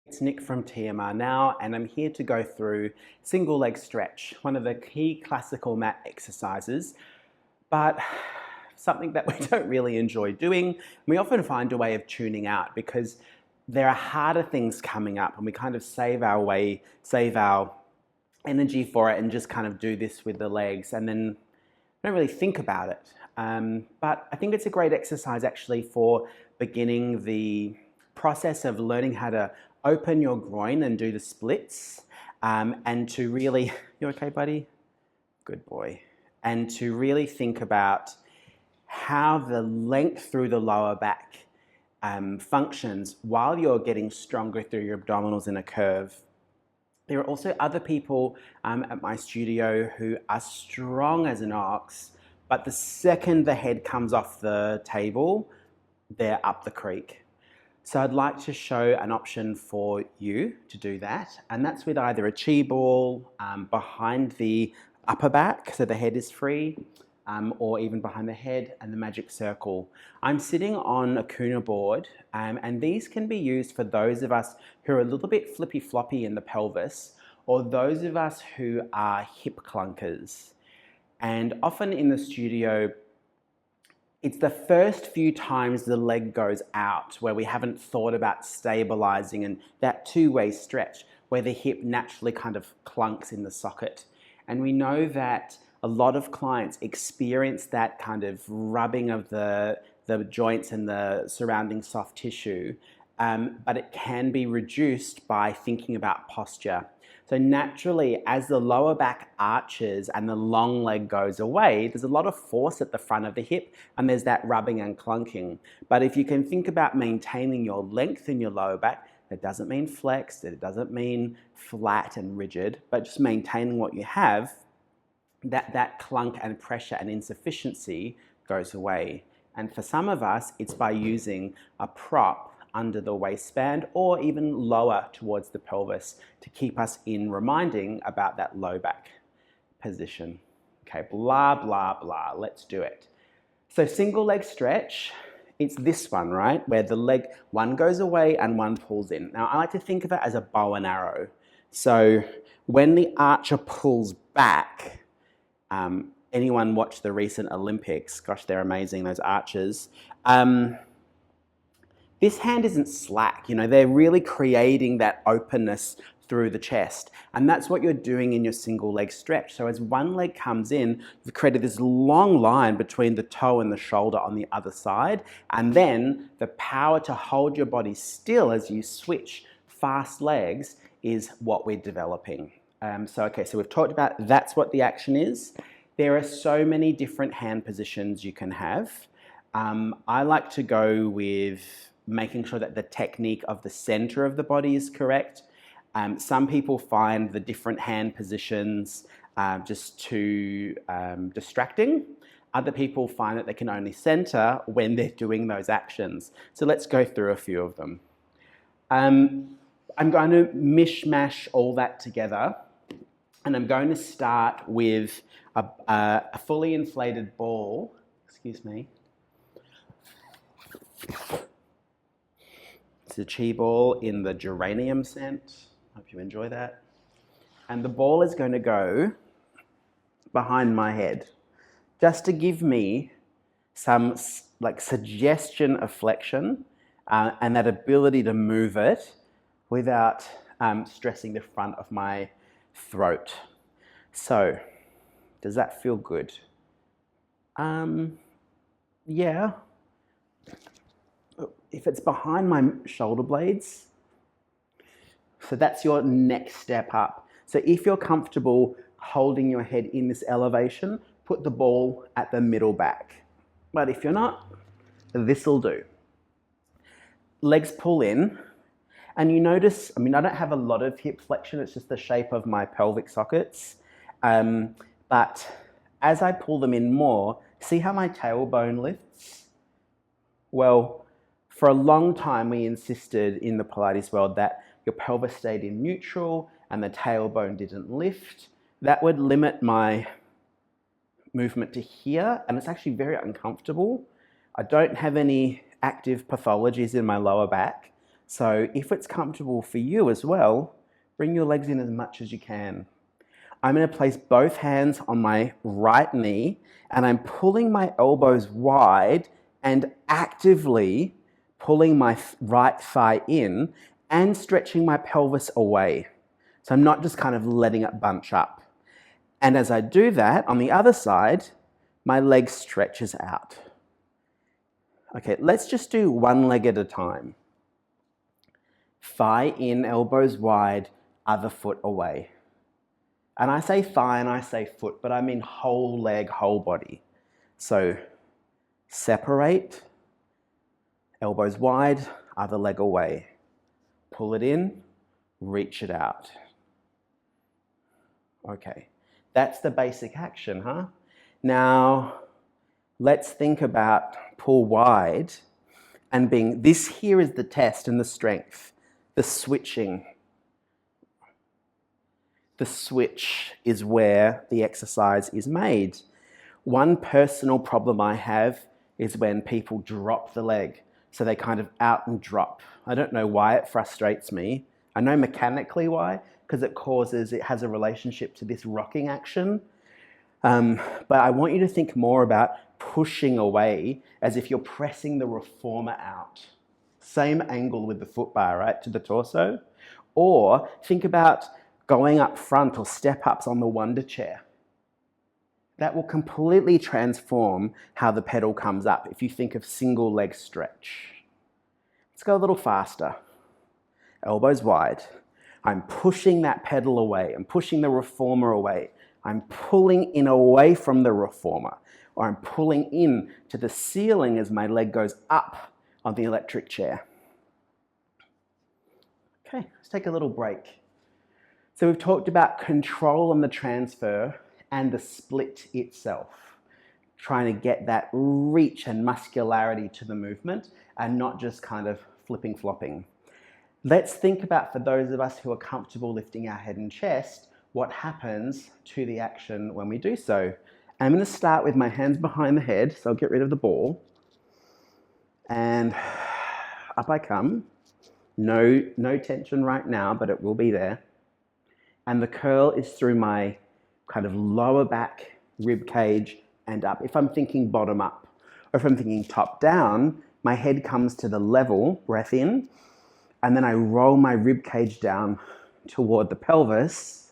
It's Nick from TMR Now, and I'm here to go through single leg stretch, one of the key classical mat exercises, but something that we don't really enjoy doing. We often find a way of tuning out because there are harder things coming up, and we kind of save our energy for it and just kind of do this with the legs, and then don't really think about it. But I think it's a great exercise actually for beginning the process of learning how to open your groin and do the splits, and to really, you okay, buddy? Good boy. And to really think about how the length through the lower back functions while you're getting stronger through your abdominals in a curve. There are also other people at my studio who are strong as an ox, but the second the head comes off the table, they're up the creek. So I'd like to show an option for you to do that, and that's with either a chi ball behind the upper back, so the head is free, or even behind the head, and the magic circle. I'm sitting on a Kuna board, and these can be used for those of us who are a little bit flippy floppy in the pelvis, or those of us who are hip clunkers. And often in the studio, it's the first few times the leg goes out where we haven't thought about stabilizing, and that two-way stretch where the hip naturally kind of clunks in the socket. And we know that a lot of clients experience that kind of rubbing of the joints and the surrounding soft tissue, but it can be reduced by thinking about posture. So naturally, as the lower back arches and the long leg goes away, there's a lot of force at the front of the hip, and there's that rubbing and clunking. But if you can think about maintaining your length in your lower back, that doesn't mean flexed, it doesn't mean flat and rigid, but just maintaining what you have, that clunk and pressure and insufficiency goes away. And for some of us, it's by using a prop under the waistband or even lower towards the pelvis to keep us in reminding about that low back position. Okay, blah, blah, blah, let's do it. So single leg stretch, it's this one, right? Where the leg, one goes away and one pulls in. Now I like to think of it as a bow and arrow. So when the archer pulls back, anyone watch the recent Olympics? Gosh, they're amazing, those archers. This hand isn't slack, they're really creating that openness through the chest. And that's what you're doing in your single leg stretch. So as one leg comes in, you've created this long line between the toe and the shoulder on the other side. And then the power to hold your body still as you switch fast legs is what we're developing. So we've talked about that's what the action is. There are so many different hand positions you can have. I like to go with making sure that the technique of the center of the body is correct. Some people find the different hand positions just too distracting. Other people find that they can only center when they're doing those actions. So let's go through a few of them. I'm going to mishmash all that together, and I'm going to start with a fully inflated ball. Excuse me. It's a chi ball in the geranium scent. Hope you enjoy that. And the ball is going to go behind my head, just to give me some suggestion of flexion and that ability to move it without stressing the front of my throat. So, does that feel good? Yeah. If it's behind my shoulder blades, so that's your next step up. So if you're comfortable holding your head in this elevation, put the ball at the middle back. But if you're not, this'll do. Legs pull in, and you notice, I don't have a lot of hip flexion, it's just the shape of my pelvic sockets. But as I pull them in more, see how my tailbone lifts? Well, for a long time, we insisted in the Pilates world that your pelvis stayed in neutral and the tailbone didn't lift. That would limit my movement to here, and it's actually very uncomfortable. I don't have any active pathologies in my lower back, So if it's comfortable for you as well, bring your legs in as much as you can. I'm going to place both hands on my right knee and I'm pulling my elbows wide and actively pulling my right thigh in and stretching my pelvis away. So I'm not just kind of letting it bunch up. And as I do that, on the other side, my leg stretches out. Okay, let's just do one leg at a time. Thigh in, elbows wide, other foot away. And I say thigh and I say foot, but I mean whole leg, whole body. So separate, elbows wide, other leg away. Pull it in, reach it out. Okay, that's the basic action, huh? Now, let's think about pull wide and being, this here is the test and the strength, the switching. The switch is where the exercise is made. One personal problem I have is when people drop the leg. So they kind of out and drop. I don't know why it frustrates me. I know mechanically why, because it has a relationship to this rocking action. But I want you to think more about pushing away as if you're pressing the reformer out. Same angle with the foot bar, right, to the torso. Or think about going up front or step-ups on the Wonder Chair. That will completely transform how the pedal comes up if you think of single leg stretch. Let's go a little faster. Elbows wide. I'm pushing that pedal away. I'm pushing the reformer away. I'm pulling in away from the reformer, or I'm pulling in to the ceiling as my leg goes up on the electric chair. Okay, let's take a little break. So we've talked about control on the transfer and the split itself, trying to get that reach and muscularity to the movement and not just kind of flipping flopping. Let's think about, for those of us who are comfortable lifting our head and chest, what happens to the action when we do so. I'm going to start with my hands behind the head, so I'll get rid of the ball. And up I come. No tension right now, but it will be there. And the curl is through my kind of lower back, rib cage, and up. If I'm thinking bottom up, or if I'm thinking top down, my head comes to the level, breath in, and then I roll my rib cage down toward the pelvis,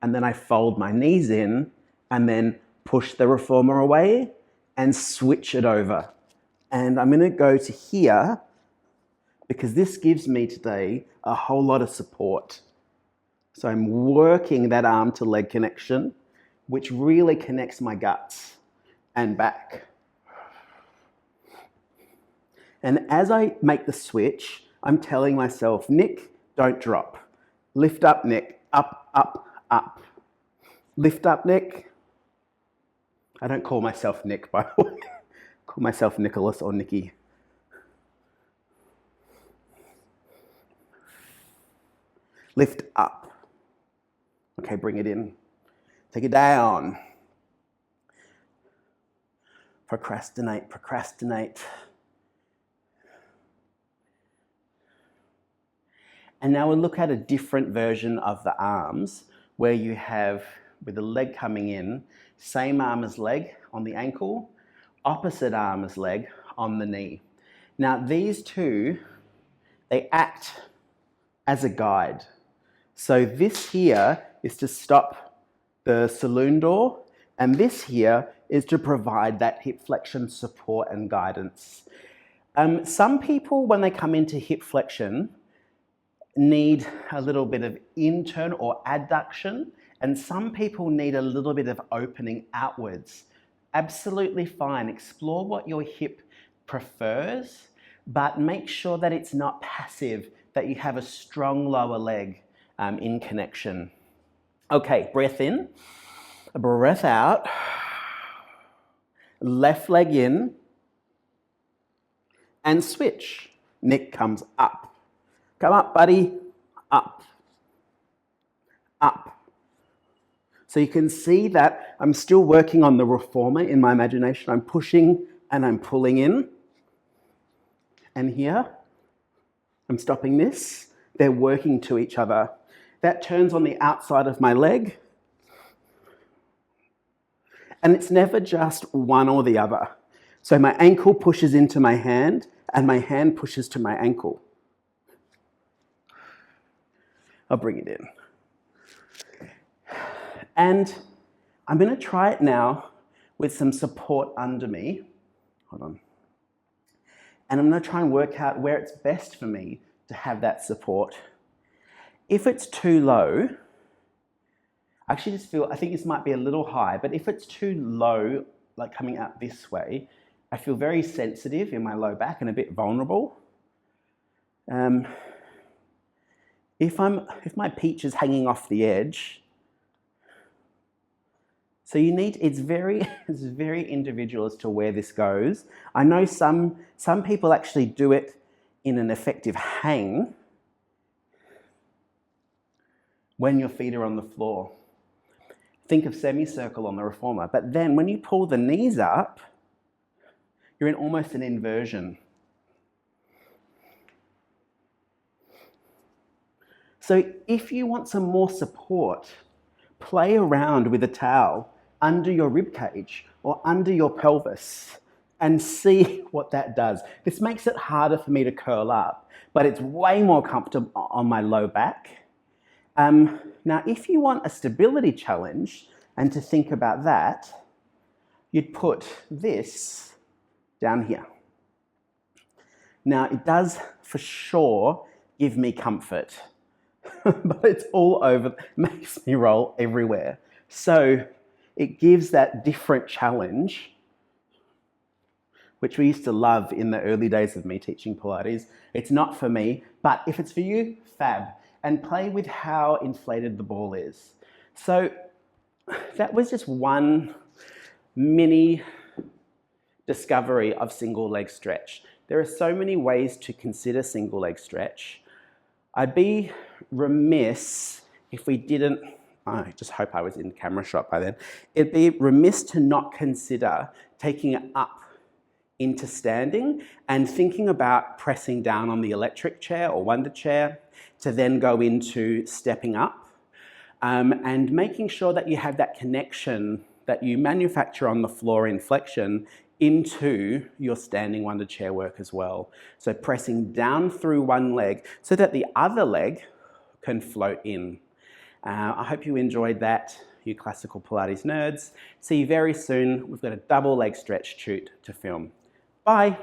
and then I fold my knees in, and then push the reformer away, and switch it over. And I'm gonna go to here, because this gives me today a whole lot of support. So I'm working that arm to leg connection, which really connects my guts and back. And as I make the switch, I'm telling myself, Nick, don't drop. Lift up, Nick, up, up, up. Lift up, Nick. I don't call myself Nick, by the way. I call myself Nicholas or Nicky. Lift up. Okay, bring it in. Take it down. Procrastinate, procrastinate. And now we'll look at a different version of the arms where you have, with the leg coming in, same arm as leg on the ankle, opposite arm as leg on the knee. Now these two, they act as a guide. So this here is to stop the saloon door, and this here is to provide that hip flexion support and guidance. Some people, when they come into hip flexion, need a little bit of internal or adduction, and some people need a little bit of opening outwards. Absolutely fine. Explore what your hip prefers, but make sure that it's not passive, that you have a strong lower leg in connection. Okay, breath in, breath out, left leg in, and switch. Nick comes up. Come up, buddy. Up. Up. So you can see that I'm still working on the reformer in my imagination. I'm pushing and I'm pulling in. And here, I'm stopping this. They're working to each other. That turns on the outside of my leg. And it's never just one or the other. So my ankle pushes into my hand and my hand pushes to my ankle. I'll bring it in. And I'm going to try it now with some support under me. Hold on. And I'm going to try and work out where it's best for me to have that support. If it's too low, I actually just feel, I think this might be a little high, but if it's too low, like coming out this way, I feel very sensitive in my low back and a bit vulnerable. If my peach is hanging off the edge, so it's very individual as to where this goes. I know some people actually do it in an effective hang when your feet are on the floor. Think of semicircle on the reformer, but then when you pull the knees up, you're in almost an inversion. So if you want some more support, play around with a towel under your rib cage or under your pelvis and see what that does. This makes it harder for me to curl up, but it's way more comfortable on my low back. Now, if you want a stability challenge and to think about that, you'd put this down here. Now, it does for sure give me comfort, but it's all over, makes me roll everywhere. So it gives that different challenge, which we used to love in the early days of me teaching Pilates. It's not for me, but if it's for you, fab. And play with how inflated the ball is. So that was just one mini discovery of single leg stretch. There are so many ways to consider single leg stretch. I'd be remiss if we didn't, I just hope I was in camera shot by then. It'd be remiss to not consider taking it up into standing and thinking about pressing down on the electric chair or wonder chair to then go into stepping up and making sure that you have that connection that you manufacture on the floor in flexion into your standing wonder chair work as well. So pressing down through one leg so that the other leg can float in. I hope you enjoyed that, you classical Pilates nerds. See you very soon. We've got a double leg stretch shoot to film. Bye.